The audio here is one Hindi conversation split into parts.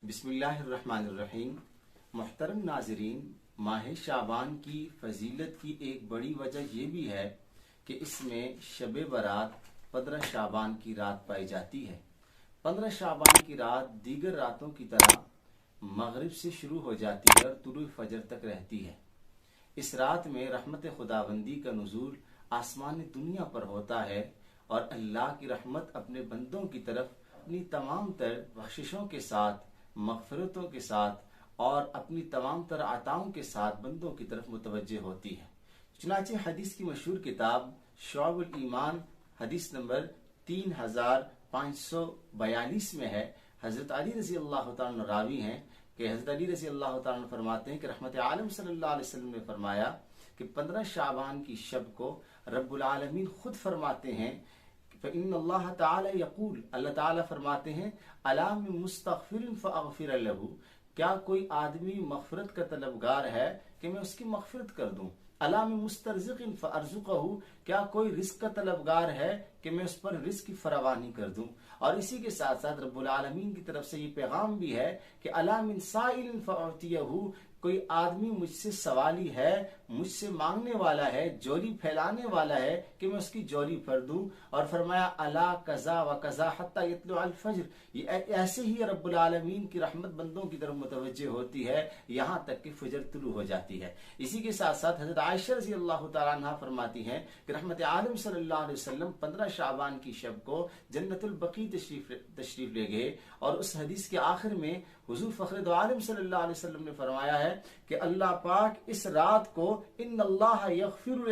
बिस्मिल्लाहिर्रहमानिर्रहीम। मोहतरम नाजरीन, माह शाबान की फजीलत की एक बड़ी वजह यह भी है कि इसमें शब बारात 15 शाबान की रात पाई जाती है। 15 शाबान की रात दीगर रातों की तरह मगरिब से शुरू हो जाती है और तुलुए फजर तक रहती है। इस रात में रहमत खुदाबंदी का नुज़ूल आसमान दुनिया पर होता है और अल्लाह की रहमत अपने बंदों की तरफ अपनी तमाम तर बख्शिशों के साथ, मग़फ़िरतों के साथ और अपनी तमाम तर अताओं के साथ बंदों की तरफ मुतवज्जे होती है। चुनाचे हदीस की मशहूर किताब शुअबुल ईमान हदीस नंबर 3542 में है। हजरत अली रज़ी अल्लाह तआला अन्हु रावी हैं कि हजरत अली रज़ी अल्लाह तआला अन्हु फरमाते हैं कि रहमत आलम सल्लल्लाहु अलैहि वसल्लम ने फरमाया कि 15 शाबान की शब को रब्बुल आलमीन खुद फरमाते हैं, फ़इन्नल्लाह तआला यक़ूल, अल्लाह ताला फरमाते हैं, अला मिन मुस्तग़फ़िरिन फ़अग़फ़िर लहू, क्या कोई आदमी मग़फ़िरत का तलबगार है कि मैं उसकी मग़फ़िरत कर दूं। अला मिन मुस्तरज़िक़िन फ़अरज़ुक़हू, क्या कोई रिज़्क़ का तलबगार है कि मैं उस पर रिज़्क़ की फरावानी कर दूं। और इसी के साथ साथ रब्बुल आलमीन की तरफ से ये पैगाम भी है कि अला मिन साइलिन फ़अतियहू, कोई आदमी मुझसे सवाली है, मुझसे मांगने वाला है, जोली फैलाने वाला है कि मैं उसकी जोली भर दूं। और फरमाया अला कज़ा व कज़ा हत्ता यत्लु अल फज्र, ये ऐसे ही रब्बुल आलमीन की रहमत बंदों की तरफ मुतवज्जे होती है यहाँ तक कि फजर तुलू हो जाती है। इसी के साथ साथ हज़रत आयशा रज़ी अल्लाह तआला अन्हा फरमाती हैं कि रहमत आलम सल्लल्लाहु अलैहि वसल्लम 15 शाबान की शब को जन्नतुल बकी तशरीफ ले गए और उस हदीस के आखिर में हुजूर फ़ख्र दो आलम सल्लल्लाहु अलैहि वसल्लम ने फरमाया है कि अल्लाह पाक इस रात को इन्नल्लाह यग़फ़िरु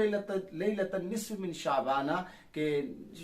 लैलतन निस्फ़ मिन शाबाना, के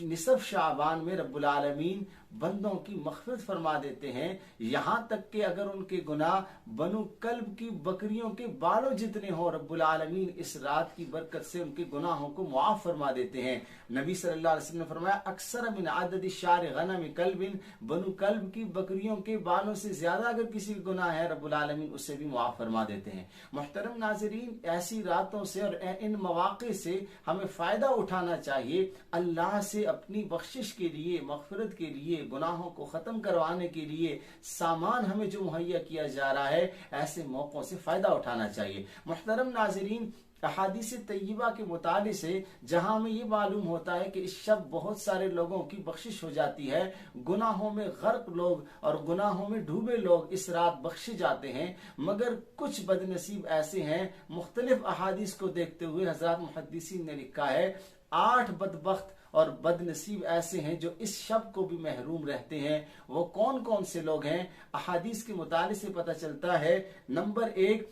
निसफ शाबान में रब्बुल आलमीन बंदों की मग़फ़िरत फरमा देते हैं, यहाँ तक कि अगर उनके गुनाह बनु कल्ब की बकरियों के बालों जितने हो, रब्बुल आलमीन इस रात की बरकत से उनके गुनाहों को मुआफ़ फरमा देते हैं। नबी सल्लल्लाहु अलैहि वसल्लम ने फरमाया अक्सर मिन आदद शार गनम कल्बिन, बनु कल्ब की बकरियों के बालों से ज्यादा अगर किसी का गुनाह है रब्बुल आलमीन उसे भी मुआफ़ फरमा देते हैं। मुहतरम नाज़रीन, ऐसी रातों से और इन मौक़े से हमें फ़ायदा उठाना चाहिए। अल्लाह से अपनी बख्शिश के लिए, मग़फ़िरत के लिए, गुनाहों को ख़त्म करवाने के लिए सामान हमें जो मुहैया किया जा रहा है, ऐसे मौक़ों से फ़ायदा उठाना चाहिए। मुहतरम नाज़रीन, अहादीस तय्यबा के मुताले से जहां हमें ये मालूम होता है कि इस शब बहुत सारे लोगों की बख्शिश हो जाती है, गुनाहों में गर्क लोग और गुनाहों में डूबे लोग इस रात बख्शे जाते हैं, मगर कुछ बदनसीब ऐसे हैं, मुख्तलिफ अहादीस को देखते हुए हज़रत मुहद्दिसीन ने लिखा है 8 बदबख्त और बदनसीब ऐसे हैं जो इस शब को भी महरूम रहते हैं। वो कौन कौन से लोग हैं? अहादीस के मुताले से पता चलता है, नंबर 1,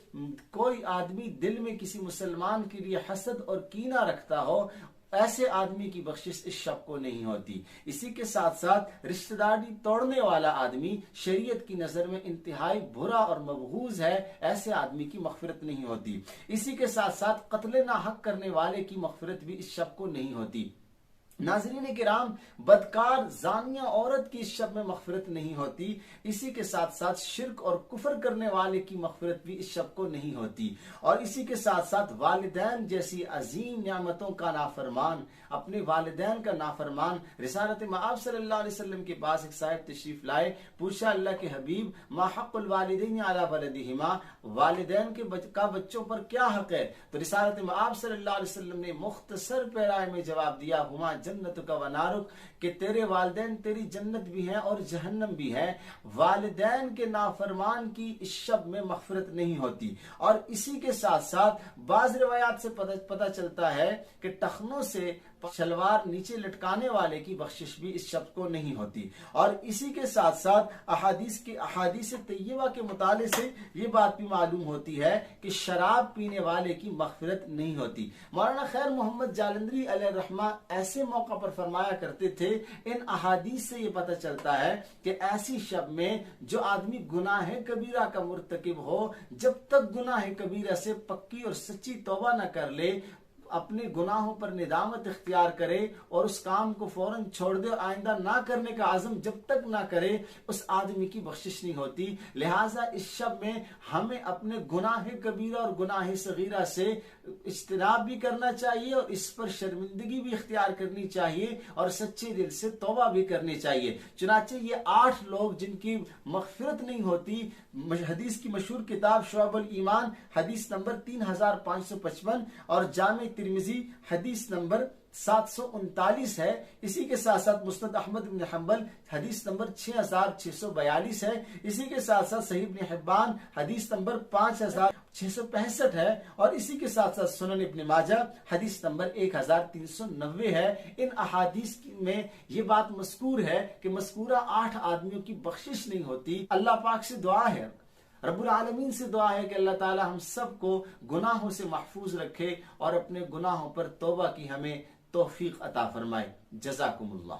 कोई आदमी दिल में किसी मुसलमान के लिए हसद और कीना रखता हो, ऐसे आदमी की बख्शिश इस शब को नहीं होती। इसी के साथ साथ रिश्तेदारी तोड़ने वाला आदमी शरीयत की नजर में इंतहाई बुरा और मबगूज है, ऐसे आदमी की मग़फ़िरत नहीं होती। इसी के साथ साथ कत्ल नाहक करने वाले की मग़फ़िरत भी इस शब को नहीं होती। नाज़रीन किराम, बदकार जानिया औरत की इस शब में मग़फ़िरत नहीं होती। इसी के साथ साथ शिर्क और कुफर करने वाले की मग़फ़िरत भी इस शब को नहीं होती। और इसी के साथ साथ वालिदैन जैसी अजीम नियामतों का नाफरमान, अपने वालिदैन का नाफरमान, रिसालत मआब सल्लल्लाहु अलैहि वसल्लम के पास एक साहिब तशरीफ लाए, पूछा अल्लाह के हबीब, मा हक़्क़ुल वालिदैन अला वलदिहिमा, वालिदैन के बच्चों पर क्या हक है? तो रिसालत मआब सल्लल्लाहु अलैहि वसल्लम ने मुख्तसर पैराए में जवाब दिया, हुमा जन्नत का वनारुक, कि तेरे वालिदैन तेरी जन्नत भी है और जहन्नम भी है। वालिदैन के नाफरमान की इस शब में मग़फ़िरत नहीं होती। और इसी के साथ साथ बाज़ रिवायात से पता चलता है कि टखनों से शलवार नीचे लटकाने वाले की बख्शिश भी इस शब्द को नहीं होती। और इसी के साथ साथ अहादीस तय्यबा के मुताले से ये बात भी मालूम होती है कि शराब पीने वाले की मग़फ़िरत नहीं होती। मौलाना खैर मोहम्मद जालंधरी अलैहि रहमा ऐसे मौका पर फरमाया करते थे, इन अहादीस से ये पता चलता है कि ऐसी शब में जो आदमी गुनाह कबीरा का मुर्तकिब हो, जब तक गुनाह कबीरा से पक्की और सच्ची तौबा न कर ले, अपने गुनाहों पर निदामत इख्तियार करे और उस काम को फौरन छोड़ दे, आइंदा ना करने का आज़म जब तक ना करे उस आदमी की बख्शिश नहीं होती। लिहाजा इस शब में हमें अपने गुनाह कबीरा और गुनाह सगीरा से इज्तिनाब भी करना चाहिए और इस पर शर्मिंदगी भी इख्तियार करनी चाहिए और सच्चे दिल से तौबा भी करनी चाहिए। चुनाचे ये 8 लोग जिनकी मग़फ़िरत नहीं होती, हदीस की मशहूर किताब शुअबुल ईमान हदीस नंबर 3555 और जामे तिर्मिज़ी हदीस नंबर 739 है। इसी के साथ साथ मुस्नद अहमद इब्न हंबल हदीस नंबर 6642 है। इसी के साथ साथ सही इब्न हिब्बान हदीस नंबर 5665 है और इसी के साथ साथ सुनन इब्न माजा हदीस नंबर 1390 है। इन अहादीस में ये बात मज़कूर है कि मज़कूरा 8 आदमियों की बख्शिश नहीं होती। अल्लाह पाक से दुआ है, रब्बुल आलमीन से दुआ है कि अल्लाह ताला हम सबको गुनाहों से महफूज रखे और अपने गुनाहों पर तौबा की हमें तौफीक अता फरमाए। जज़ाकुमुल्लाह।